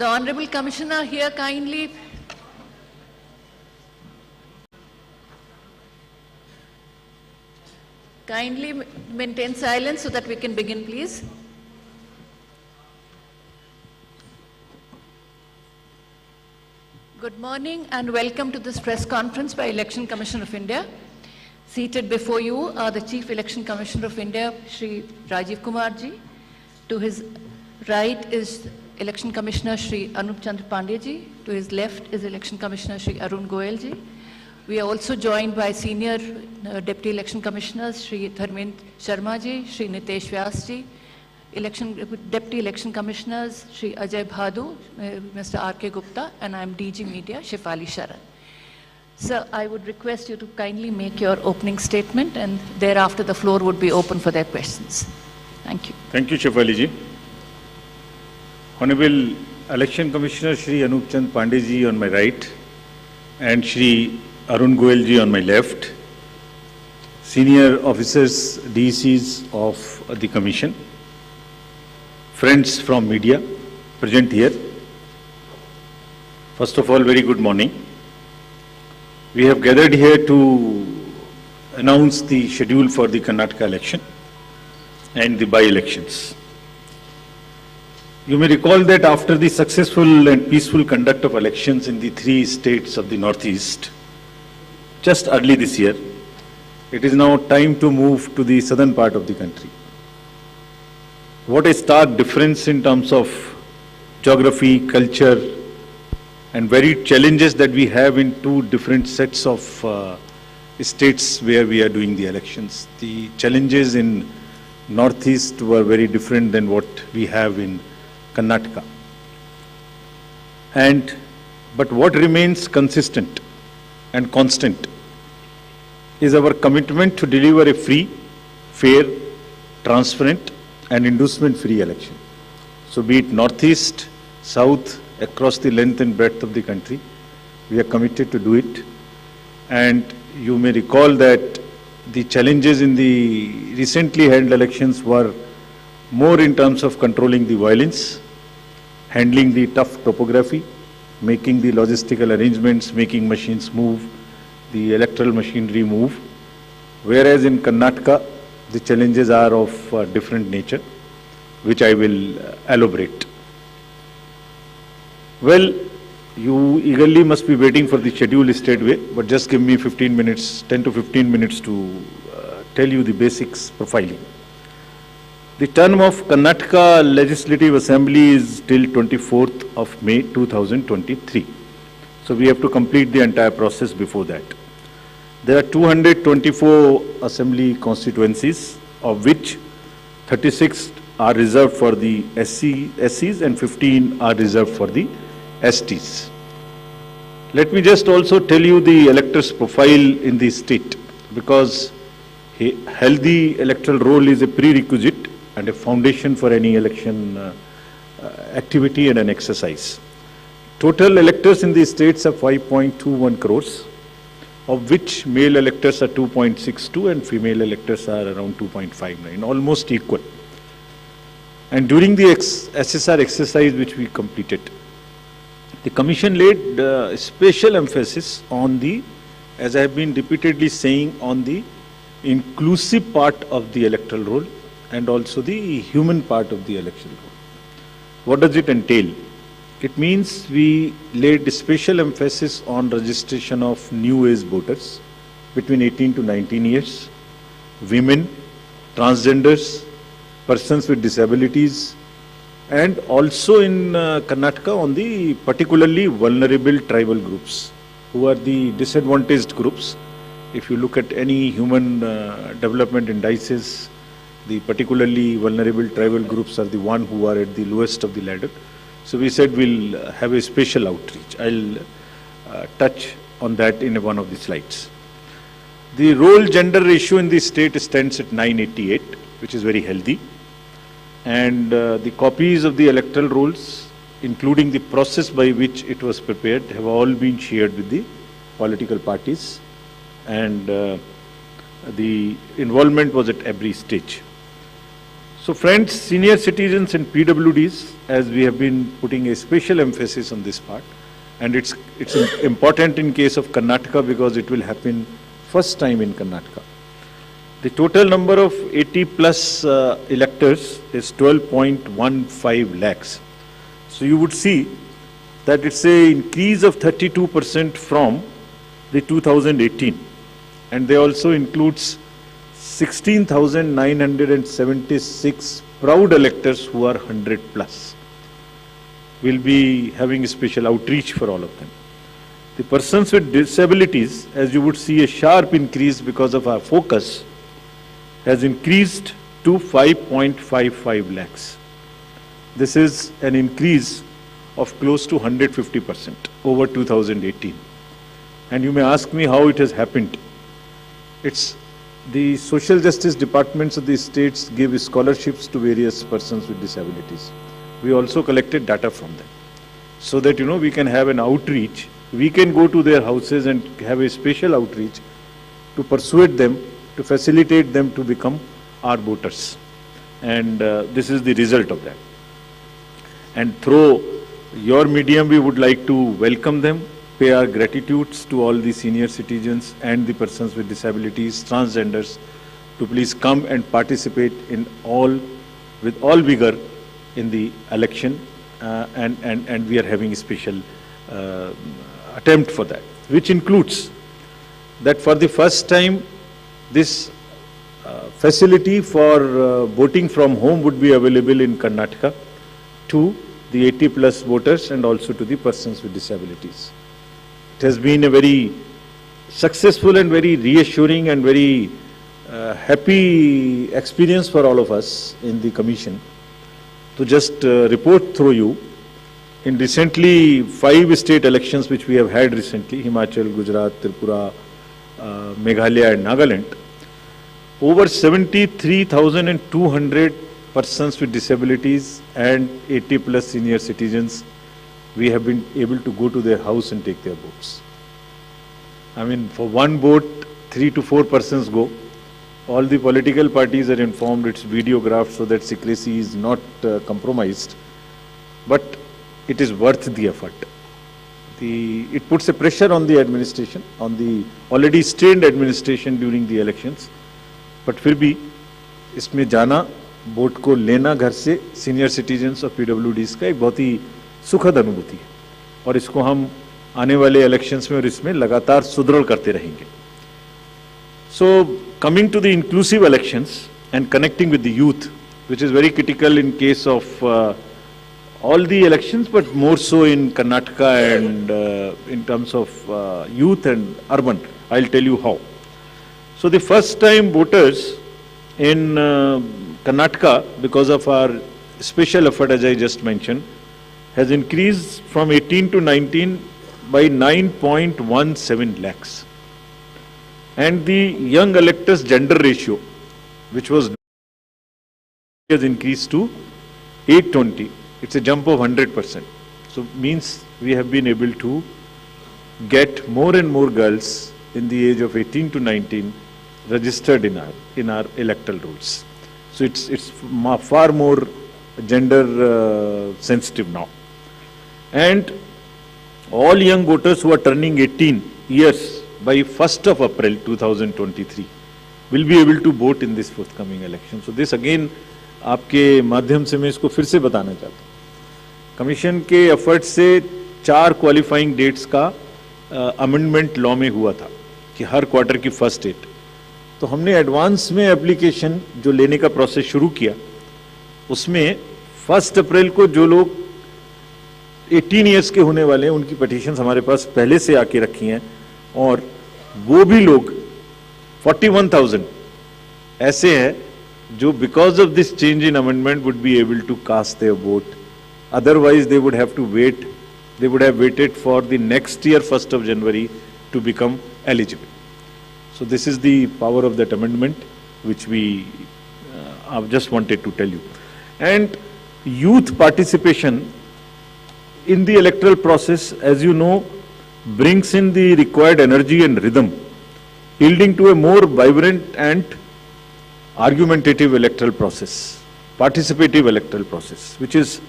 The Honorable Commissioner here kindly maintain silence so that we can begin, please. Good morning and welcome to this press conference by Election Commission of India. Seated before you are the Chief Election Commissioner of India, Shri Rajiv Kumar ji. To his right is Election Commissioner Shri Anup Chandra Pandey ji. To his left is Election Commissioner Shri Arun Goyal ji. We are also joined by Senior Deputy Election Commissioners Shri Dharmendra Sharma ji, Shri Nitesh Vyas ji, Deputy Election Commissioners Shri Ajay Bhadu, Mr. R.K. Gupta, and I am DG Media Shefali Sharan. Sir, I would request you to kindly make your opening statement and thereafter the floor would be open for their questions. Thank you. Thank you, Shefali ji. Honorable Election Commissioner Shri Anup Chandra Pandey ji on my right and Shri Arun Goyal ji on my left, senior officers, DCs of the Commission, friends from media present here. First of all, very good morning. We have gathered here to announce the schedule for the Karnataka election and the by-elections. You may recall that after the successful and peaceful conduct of elections in the 3 states of the Northeast, just early this year, it is now time to move to the southern part of the country. What a stark difference in terms of geography, culture, and varied challenges that we have in 2 different sets of states where we are doing the elections. The challenges in Northeast were very different than what we have in Karnataka. But what remains consistent and constant is our commitment to deliver a free, fair, transparent and inducement-free election. So be it Northeast, South, across the length and breadth of the country, we are committed to do it. And you may recall that the challenges in the recently held elections were more in terms of controlling the violence, handling the tough topography, making the logistical arrangements, making machines move, the electoral machinery move. Whereas in Karnataka, the challenges are of different nature, which I will elaborate. Well, you eagerly must be waiting for the schedule straightway, but just give me 15 minutes, 10 to 15 minutes to tell you the basics profiling. The term of Karnataka Legislative Assembly is till 24th of May 2023. So we have to complete the entire process before that. There are 224 assembly constituencies, of which 36 are reserved for the SCs and 15 are reserved for the STs. Let me just also tell you the electors' profile in the state, because a healthy electoral roll is a prerequisite and a foundation for any election activity and an exercise. Total electors in the states are 5.21 crores, of which male electors are 2.62 and female electors are around 2.59, almost equal. And during the SSR exercise which we completed, the Commission laid special emphasis on the, as I have been repeatedly saying, on the inclusive part of the electoral roll and also the human part of the electoral roll. What does it entail? It means we laid special emphasis on registration of new age voters between 18 to 19 years, women, transgenders, persons with disabilities, and also in Karnataka on the particularly vulnerable tribal groups, who are the disadvantaged groups. If you look at any human development indices, the particularly vulnerable tribal groups are the one who are at the lowest of the ladder. So we said we'll have a special outreach. I'll touch on that in one of the slides. The role gender ratio in the state stands at 988, which is very healthy. And the copies of the electoral rolls, including the process by which it was prepared, have all been shared with the political parties. And the involvement was at every stage. So friends, senior citizens and PWDs, as we have been putting a special emphasis on this part, and it's important in case of Karnataka because it will happen first time in Karnataka. The total number of 80 plus electors is 12.15 lakhs. So you would see that it's a increase of 32% from the 2018, and they also includes 16,976 proud electors who are 100 plus. We'll be having a special outreach for all of them. The persons with disabilities, as you would see, a sharp increase because of our focus, has increased to 5.55 lakhs. This is an increase of close to 150% over 2018. And you may ask me how it has happened. It's the social justice departments of the states give scholarships to various persons with disabilities. We also collected data from them so that, we can have an outreach. We can go to their houses and have a special outreach to persuade them, to facilitate them to become our voters. And this is the result of that. And through your medium, we would like to welcome them, pay our gratitudes to all the senior citizens and the persons with disabilities, transgenders, to please come and participate with all vigor in the election, and we are having a special attempt for that, which includes that for the first time, this facility for voting from home would be available in Karnataka to the 80 plus voters and also to the persons with disabilities. It has been a very successful and very reassuring and very happy experience for all of us in the commission. To just report through you, in recently 5 state elections which we have had recently, Himachal, Gujarat, Tripura, Meghalaya and Nagaland, over 73,200 persons with disabilities and 80 plus senior citizens, we have been able to go to their house and take their votes. I mean, for one vote, 3 to 4 persons go. All the political parties are informed, it's videographed so that secrecy is not compromised. But it is worth the effort. It puts a pressure on the administration, on the already strained administration during the elections. But फिर भी इसमें जाना, vote को लेना घर से senior citizens और पीडब्ल्यूडीज का एक बहुत ही सुखद अनुभूति है, और इसको हम आने वाले इलेक्शंस में और इसमें लगातार सुदृढ़ करते रहेंगे. So coming to the inclusive elections and connecting with the youth, which is very critical in case of all the elections, but more so in Karnataka and in terms of youth and urban. I'll tell you how. So the first time voters in Karnataka, because of our special effort as I just mentioned, has increased from 18 to 19 by 9.17 lakhs. And the young electors gender ratio, which was has increased to 820. It's a jump of 100%. So means we have been able to get more and more girls in the age of 18 to 19 registered in our electoral rolls. So it's far more gender sensitive now. And all young voters who are turning 18 years by 1st of April 2023 will be able to vote in this forthcoming election. So this again आपके माध्यम से मैं इसको फिर से बताना चाहता हूँ. कमीशन के एफर्ट से 4 क्वालिफाइंग डेट्स का अमेंडमेंट लॉ में हुआ था कि हर क्वार्टर की फर्स्ट डेट. तो हमने एडवांस में एप्लीकेशन जो लेने का प्रोसेस शुरू किया, उसमें 1 अप्रैल को जो लोग 18 इयर्स के होने वाले हैं उनकी पिटीशंस हमारे पास पहले से आके रखी हैं, और वो भी लोग 41,000 ऐसे हैं जो because of this change in amendment would be able to cast their vote. Otherwise they would have to wait, they would have waited for the next year 1st of January to become eligible. So this is the power of that amendment which we I've just wanted to tell you. And youth participation in the electoral process, as you know, brings in the required energy and rhythm, yielding to a more vibrant and argumentative electoral process. participative electoral process, which is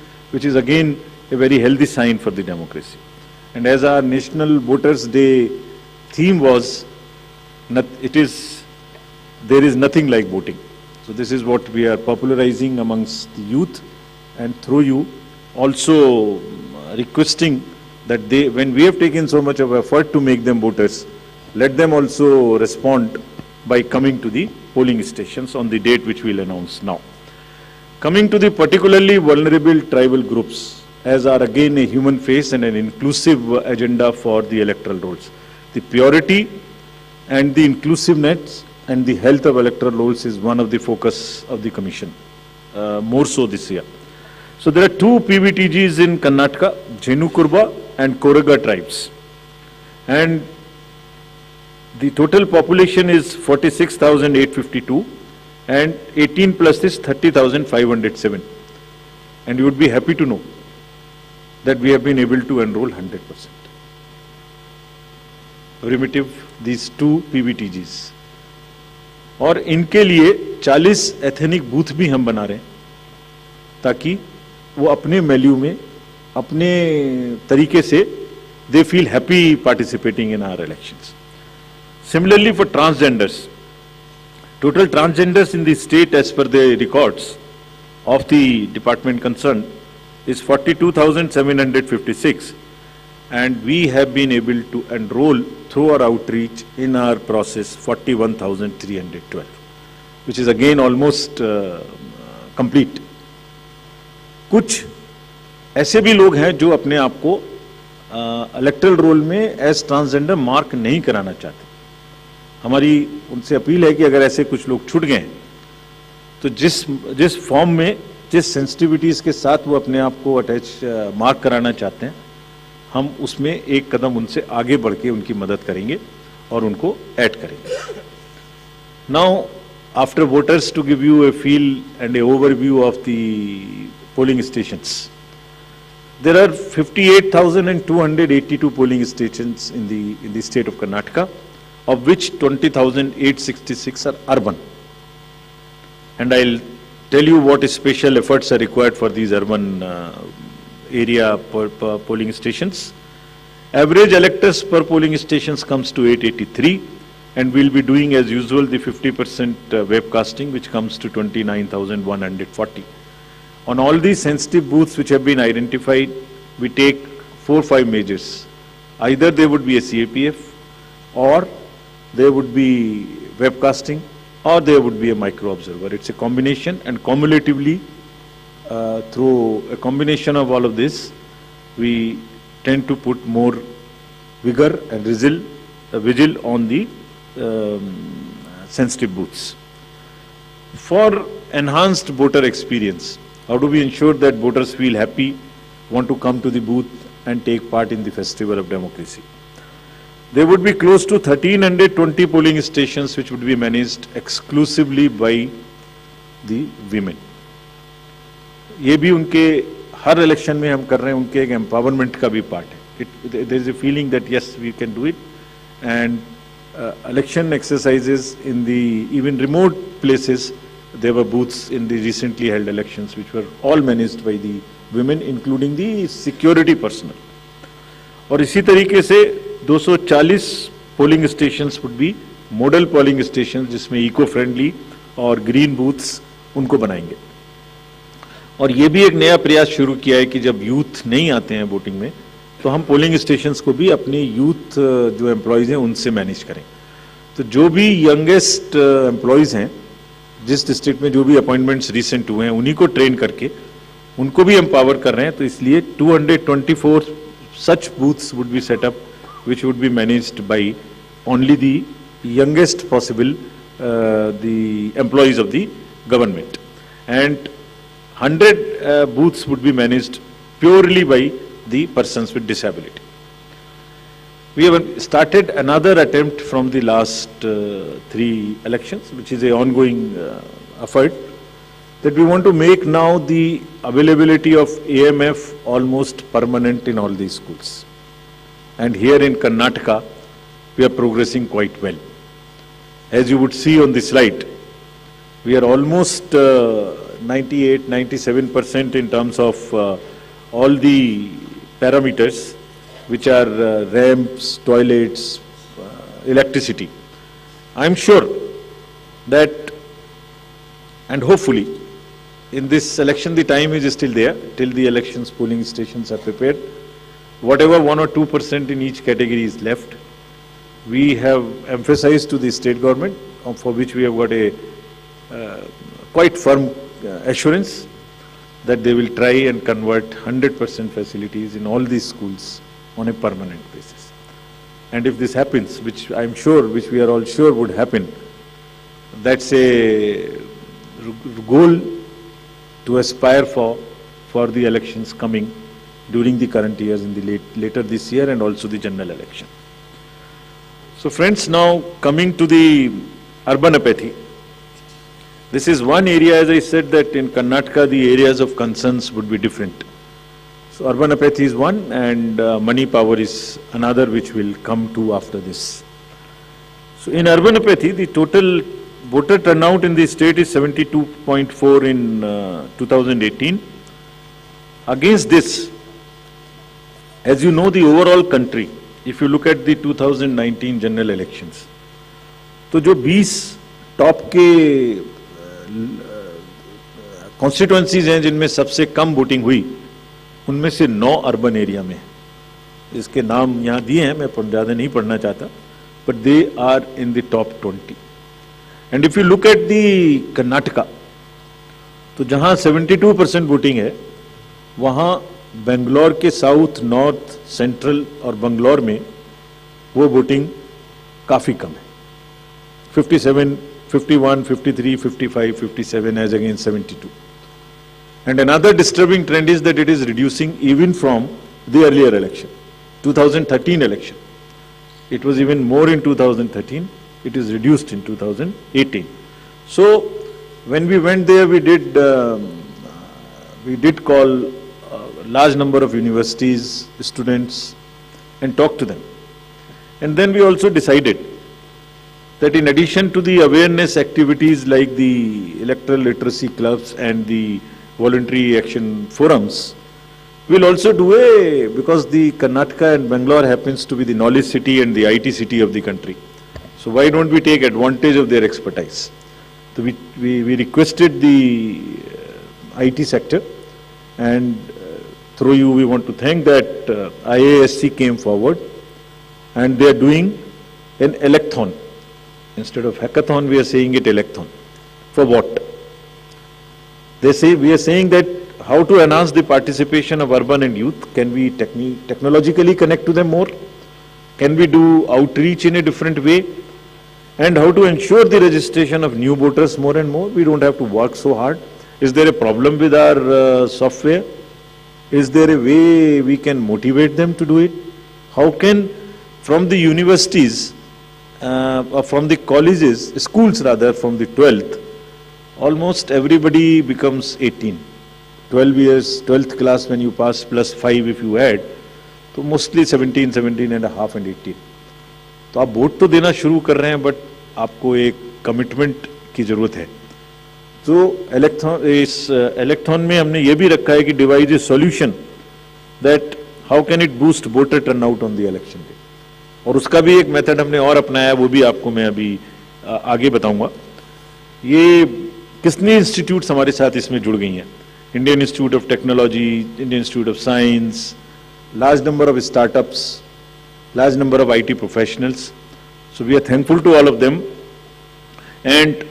again a very healthy sign for the democracy. And as our National Voters Day theme was, there is nothing like voting. So this is what we are popularizing amongst the youth, and through you also requesting that when we have taken so much of effort to make them voters, let them also respond by coming to the polling stations on the date which we'll announce now. Coming to the particularly vulnerable tribal groups, as are again a human face and an inclusive agenda for the electoral rolls. The purity and the inclusiveness and the health of electoral rolls is one of the focus of the Commission, more so this year. So there are two PVTGs in Karnataka, Jenu-Kurba and Koraga tribes. And the total population is 46,852 and 18 plus is 30,507. And you would be happy to know that we have been able to enroll 100%. Primitive, these two PVTGs. और इनके लिए 40 ethnic booth भी हम बना रहे हैं ताकि वो अपने वैल्यू में अपने तरीके से they feel happy participating in our elections. Similarly for transgenders, total transgenders in the state as per the records of the department concerned is 42,756, and we have been able to enroll through our outreach in our process 41,312, which is again almost complete. कुछ ऐसे भी लोग हैं जो अपने आप को electoral roll में एज ट्रांसजेंडर मार्क नहीं कराना चाहते. हमारी उनसे अपील है कि अगर ऐसे कुछ लोग छूट गए तो जिस फॉर्म में जिस सेंसिटिविटीज के साथ वो अपने आप को अटैच मार्क कराना चाहते हैं, हम उसमें एक कदम उनसे आगे बढ़ के उनकी मदद करेंगे और उनको ऐड करेंगे. Now after voters to give you a feel and a overview of the polling stations. There are 58,282 polling stations in the state of Karnataka, of which 20,866 are urban. And I'll tell you what special efforts are required for these urban area polling stations. Average electors per polling stations comes to 883, and we'll be doing as usual the 50% webcasting, which comes to 29,140. On all these sensitive booths which have been identified, we take 4-5 measures. Either there would be a CAPF, or there would be webcasting, or there would be a micro observer. It's a combination, and cumulatively, through a combination of all of this, we tend to put more vigor and vigil on the sensitive booths. For enhanced voter experience, how do we ensure that voters feel happy, want to come to the booth and take part in the festival of democracy? There would be close to 1,320 polling stations which would be managed exclusively by the women. ये भी उनके हर election में हम कर रहे हैं, उनके एक एम्पावरमेंट का भी पार्ट है. There is a feeling that yes, we can do it, and election exercises in the even remote places. There were booths in the recently held elections which were all managed by the women, including the security personnel. और इसी तरीके से 240 polling stations would be model polling stations जिसमें eco friendly और green booths उनको बनाएंगे. और ये भी एक नया प्रयास शुरू किया है कि जब यूथ नहीं आते हैं वोटिंग में, तो हम पोलिंग स्टेशंस को भी अपने यूथ जो एम्प्लॉयज़ हैं उनसे मैनेज करें. तो जो भी यंगेस्ट एम्प्लॉयज़ हैं, जिस डिस्ट्रिक्ट में जो भी अपॉइंटमेंट्स रिसेंट हुए हैं, उन्हीं को ट्रेन करके उनको भी एम्पावर कर रहे हैं. तो इसलिए 224 such booths would be set up, which would be managed by only the youngest possible the employees of the government, and 100 booths would be managed purely by the persons with disability. We have started another attempt from the last 3 elections, which is an ongoing effort, that we want to make now the availability of AMF almost permanent in all these schools. And here in Karnataka, we are progressing quite well. As you would see on the slide, we are almost 98-97% in terms of all the parameters, which are ramps, toilets, electricity. I'm sure that, and hopefully, in this election, the time is still there, till the elections polling stations are prepared. Whatever 1 or 2% in each category is left, we have emphasized to the state government, for which we have got a quite firm assurance that they will try and convert 100% facilities in all these schools on a permanent basis. And if this happens, which I'm sure, which we are all sure would happen, that's a goal to aspire for the elections coming during the current years, in the later this year, and also the general election. So friends, now coming to the urban apathy. This is one area, as I said, that in Karnataka the areas of concerns would be different. So urban apathy is one, and money power is another, which will come to after this. So in urban apathy, the total voter turnout in the state is 72.4 in 2018. Against this, as you know, the overall country, if you look at the 2019 general elections, तो जो 20 top के constituencies हैं जिनमें सबसे कम voting हुई, उनमें से 9 urban area में, इसके नाम यहाँ दिए हैं, मैं ज़्यादा नहीं पढ़ना चाहता, but they are in the top 20. And if you look at the Karnataka, तो जहाँ 72% वोटिंग है, वहाँ बेंगलोर के साउथ, नॉर्थ, सेंट्रल और बंगलौर में वो वोटिंग काफ़ी कम है. 57, 51, 53, 55, 57 as against 72. And another disturbing trend is that it is reducing even from the earlier election, 2013 election. It was even more in 2013. It is reduced in 2018. So when we went there, we did call a large number of universities, students, and talk to them. And then we also decided that in addition to the awareness activities like the electoral literacy clubs and the voluntary action forums, we'll also do because the Karnataka and Bangalore happens to be the knowledge city and the IT city of the country. So why don't we take advantage of their expertise? So we requested the IT sector, and through you we want to thank that IASC came forward, and they are doing an electhon. Instead of hackathon, we are saying it electhon. For what? They say, we are saying that how to enhance the participation of urban and youth. Can we technologically connect to them more? Can we do outreach in a different way? And how to ensure the registration of new voters more and more? We don't have to work so hard. Is there a problem with our software? Is there a way we can motivate them to do it? How can, from the universities, or from the colleges, schools rather, from the 12th, almost everybody becomes 18. 12 years, 12th class when you pass plus 5 if you add, so mostly 17, 17 and a half and 18. तो आप vote तो देना शुरू कर रहे हैं, but आपको एक कमिटमेंट की जरूरत है. तो इस इलेक्ट्रॉन में हमने ये भी रखा है कि device A solution that how can it boost voter turnout on the election day. और उसका भी एक मेथड हमने और अपनाया, वो भी आपको मैं अभी आगे बताऊंगा. ये कितनी इंस्टीट्यूट्स हमारे साथ इसमें जुड़ गई हैं. Indian institute of technology, Indian institute of science, large number of startups, large number of IT professionals. So we are thankful to all of them. And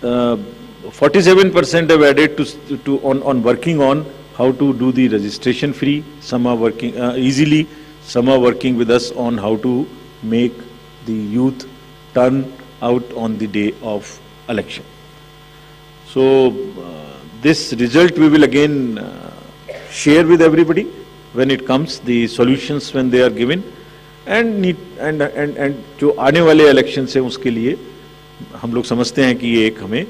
47% have added on working on how to do the registration free. Some are working easily. Some are working with us on how to make the youth turn out on the day of election. So this result we will again share with everybody when it comes, the solutions when they are given, and जो आने वाले election से उसके लिए हम लोग समझते हैं कि ये एक हमें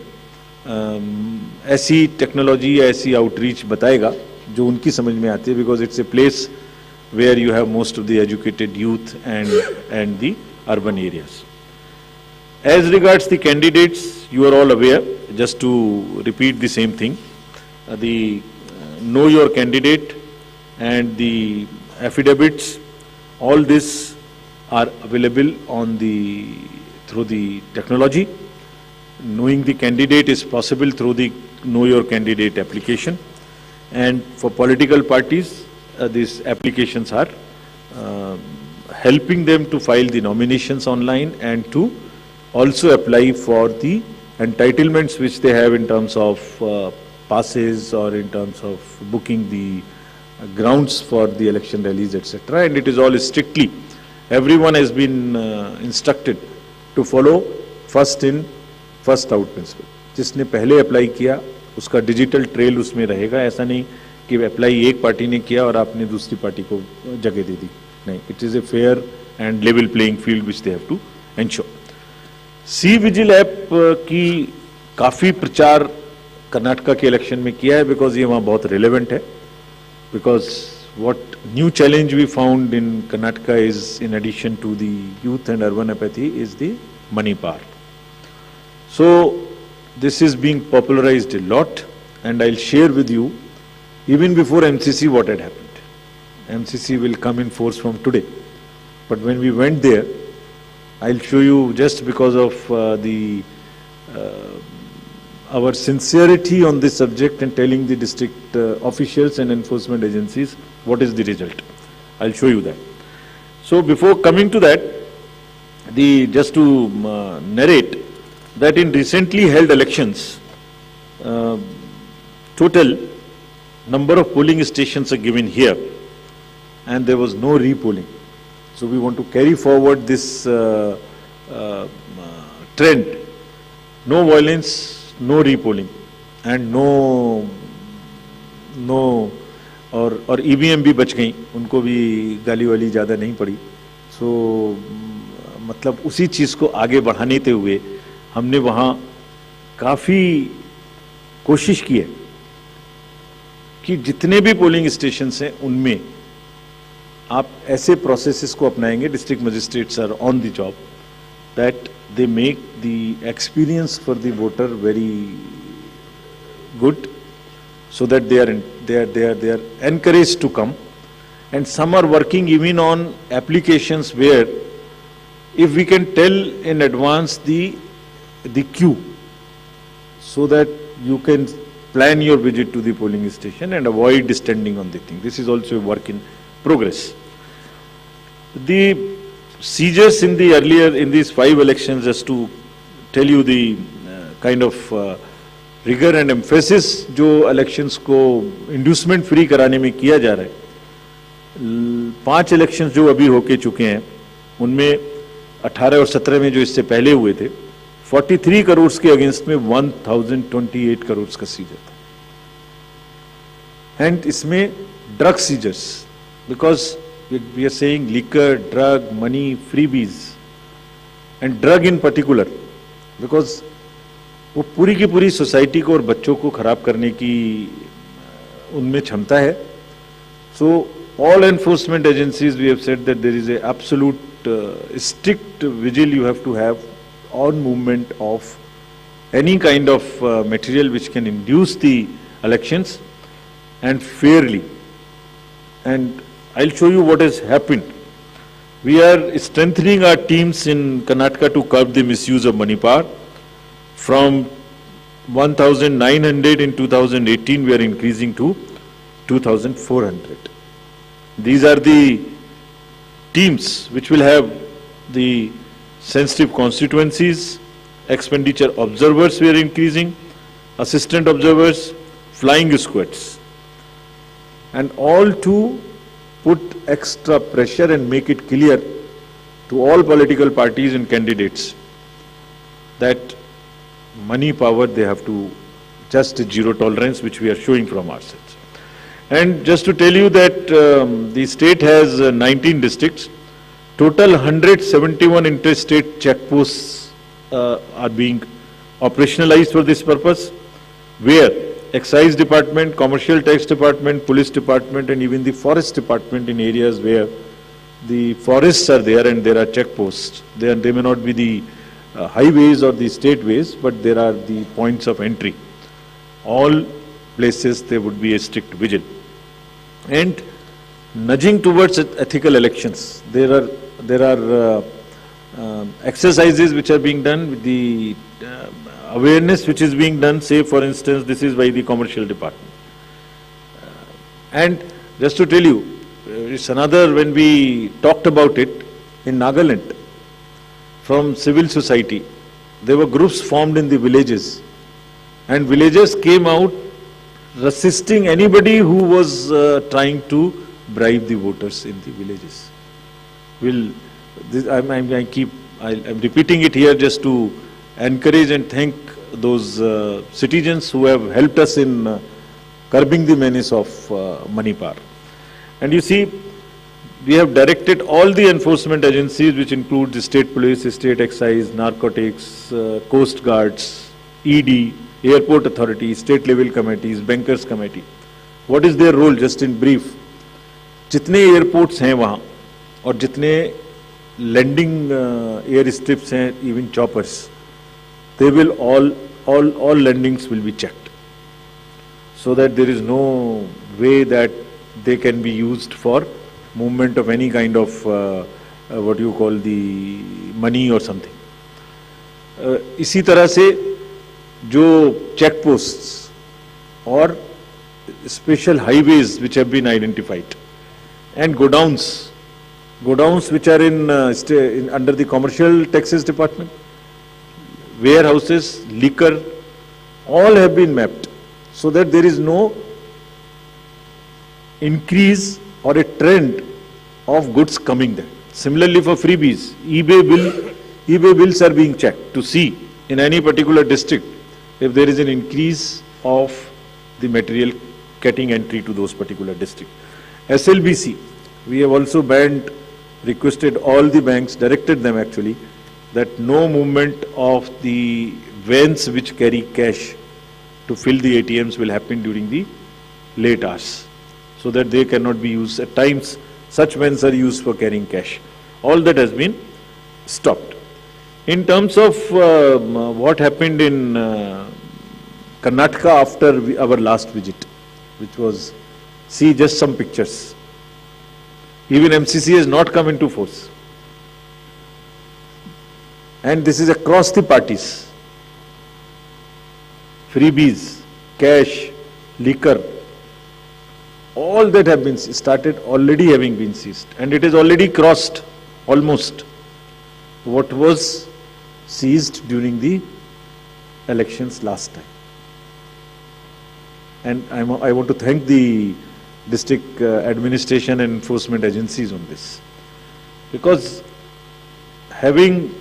ऐसी टेक्नोलॉजी या ऐसी आउटरीच बताएगा जो उनकी समझ में आती है, because it's a place where you have most of the educated youth and the urban areas. As regards the candidates, you are all aware, just to repeat the same thing, the know your candidate and the affidavits, all this are available on through the technology. Knowing the candidate is possible through the Know Your Candidate application. And for political parties, these applications are helping them to file the nominations online and to also apply for the entitlements which they have in terms of passes or in terms of booking the grounds for the election rallies, etc. And it is all strictly, everyone has been instructed to follow first in first out principle. जिसने पहले apply किया उसका digital trail उसमें रहेगा. ऐसा नहीं कि apply एक पार्टी ने किया और आपने दूसरी पार्टी को जगह दे दी. नहीं, it is a fair and level playing field which they have to ensure. C vigil app की काफी प्रचार कर्नाटका के इलेक्शन में किया है, बिकॉज ये वहाँ बहुत रिलेवेंट है. Because what new challenge we found in Karnataka is, in addition to the youth and urban apathy, is the money power. So this is being popularized a lot, and I'll share with you even before MCC what had happened. MCC will come in force from today, but when we went there, I'll show you, just because of our sincerity on this subject and telling the district officials and enforcement agencies what is the result. I'll show you that. So before coming to that, just to narrate that in recently held elections, total number of polling stations are given here, and there was no re-polling. So we want to carry forward this trend. No violence, no re-polling, and no और EVM भी बच गई, उनको भी गाली वाली ज़्यादा नहीं पड़ी. सो मतलब उसी चीज़ को आगे बढ़ाने हुए हमने वहाँ काफ़ी कोशिश की है कि जितने भी पोलिंग स्टेशंस हैं उनमें आप ऐसे प्रोसेसेस को अपनाएंगे, district magistrates are on the job, that they make the experience for the voter very good, so that they are encouraged to come. And some are working even on applications where if we can tell in advance the queue, so that you can plan your visit to the polling station and avoid standing on the thing. This is also a work in progress. The seizures in these 5 elections, just to tell you the kind of rigor and emphasis जो elections को inducement free कराने में किया जा रहा है. 5 elections जो अभी होके चुके हैं उनमें 18 और 17 में जो इससे पहले हुए थे 43 करोड़ के अगेंस्ट में 1028 करोड़ का सीजर था. एंड इसमें drug seizures, because we are saying liquor, drug, money, freebies, and drug in particular, because वो पूरी की पूरी सोसाइटी को और बच्चों को खराब करने की उनमें क्षमता है. So all enforcement agencies, we have said that there is a absolute strict vigil you have to have on movement of any kind of material which can induce the elections, and fairly. And I'll show you what has happened. We are strengthening our teams in Karnataka to curb the misuse of money power. From 1,900 in 2018, we are increasing to 2,400. These are the teams which will have the sensitive constituencies, expenditure observers we are increasing, assistant observers, flying squads, and all to put extra pressure and make it clear to all political parties and candidates that money power, they have to just zero tolerance, which we are showing from ourselves. And just to tell you that the state has 19 districts, total 171 interstate checkposts are being operationalized for this purpose, where Excise Department, Commercial Tax Department, Police Department, and even the Forest Department in areas where the forests are there and there are checkposts. They may not be the highways or the state ways, but there are the points of entry. All places there would be a strict vigil. And nudging towards ethical elections, there are exercises which are being done with the awareness which is being done. Say, for instance, this is by the commercial department. And just to tell you, it's another, when we talked about it in Nagaland, from civil society, there were groups formed in the villages, and villagers came out resisting anybody who was trying to bribe the voters in the villages. I'm repeating it here just to encourage and thank those citizens who have helped us in curbing the menace of money power. And you see, we have directed all the enforcement agencies, which include the state police, state excise, narcotics, coast guards, ED, airport authorities, state level committees, bankers committee. What is their role, just in brief? जितने airports हैं वहाँ और जितने landing air strips हैं, even choppers, they will all landings will be checked, so that there is no way that they can be used for movement of any kind of what you call the money or something. इसी तरह से जो check posts और special highways which have been identified, and godowns which are in under the commercial taxes department, warehouses, liquor, all have been mapped, so that there is no increase or a trend of goods coming there. Similarly for freebies, eBay bills are being checked to see in any particular district if there is an increase of the material getting entry to those particular districts. SLBC, we have also requested all the banks, directed them actually, that no movement of the vans which carry cash to fill the ATMs will happen during the late hours, so that they cannot be used. At times, such vans are used for carrying cash. All that has been stopped. In terms of what happened in Karnataka after our last visit, which was, see just some pictures. Even MCC has not come into force. And this is across the parties. Freebies, cash, liquor, all that have been started already having been seized. And it has already crossed almost what was seized during the elections last time. And I want to thank the district administration and enforcement agencies on this, because having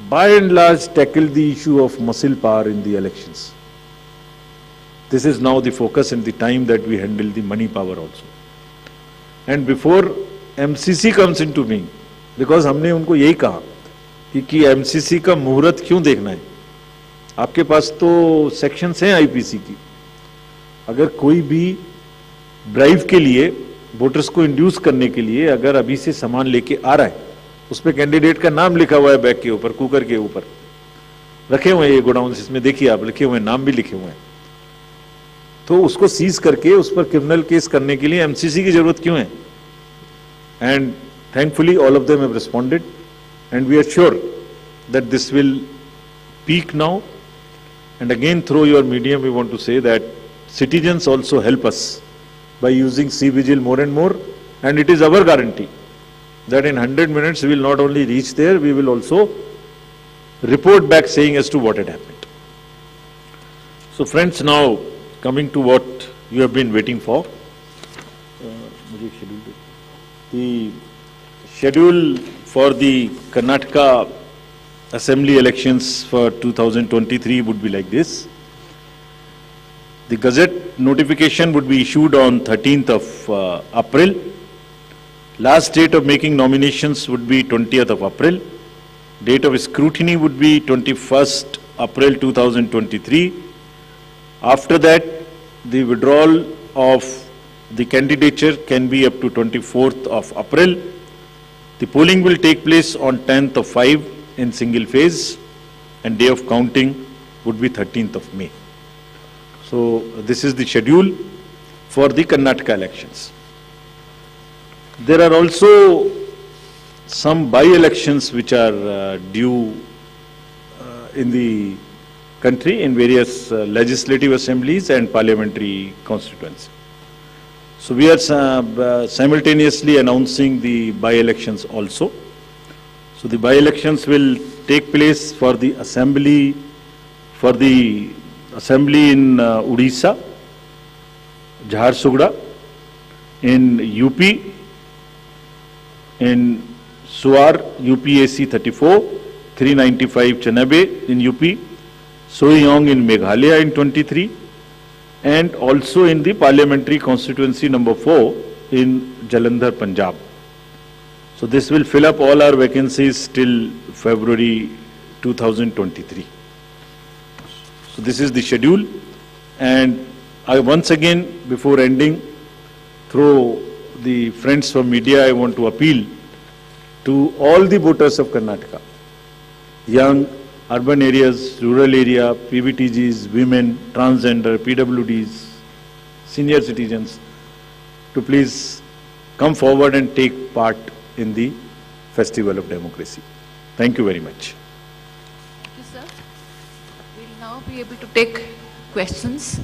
by and large tackled the issue of muscle power in the elections, this is now the focus and the time that we handle the money power also. And before MCC comes into being, because हमने उनको यही कहा कि MCC का मुहूर्त क्यों देखना है, आपके पास तो सेक्शंस हैं आईपीसी की, अगर कोई भी ब्राइब के लिए वोटर्स को इंड्यूस करने के लिए अगर अभी से सामान लेके आ रहा है, उस पर कैंडिडेट का नाम लिखा हुआ है बैग के ऊपर, कुकर के ऊपर रखे हुए हैं ये गोडाउन, इसमें देखिए आप लिखे हुए हैं, नाम भी लिखे हुए हैं, तो उसको सीज करके उस पर क्रिमिनल केस करने के लिए एमसीसी की जरूरत क्यों है? And thankfully all of them have responded and we are sure that this will peak now. And again through your medium we want to say that citizens also help us by using C-Vigil more and more, and it is our guarantee that in 100 minutes we will not only reach there, we will also report back saying as to what had happened. So friends, now coming to what you have been waiting for, the schedule for the Karnataka Assembly elections for 2023 would be like this. The Gazette notification would be issued on 13th of April. Last date of making nominations would be 20th of April. Date of scrutiny would be 21st April 2023. After that, the withdrawal of the candidature can be up to 24th of April. The polling will take place on 10th of 5 in single phase, and day of counting would be 13th of May. So this is the schedule for the Karnataka elections. There are also some by-elections which are due in the country in various legislative assemblies and parliamentary constituencies. So we are simultaneously announcing the by-elections also. So the by-elections will take place for the assembly in Odisha, Jharsuguda, in UP, in Suar, UPAC 34, 395 Chanabe in UP, Soiyong in Meghalaya in 23, and also in the parliamentary constituency number 4 in Jalandhar, Punjab. So this will fill up all our vacancies till February 2023. So this is the schedule, and I once again, before ending, through the friends from media, I want to appeal to all the voters of Karnataka, young, urban areas, rural area, PVTGs, women, transgender, PWDs, senior citizens, to please come forward and take part in the Festival of Democracy. Thank you very much. Thank you, sir. We'll now be able to take questions.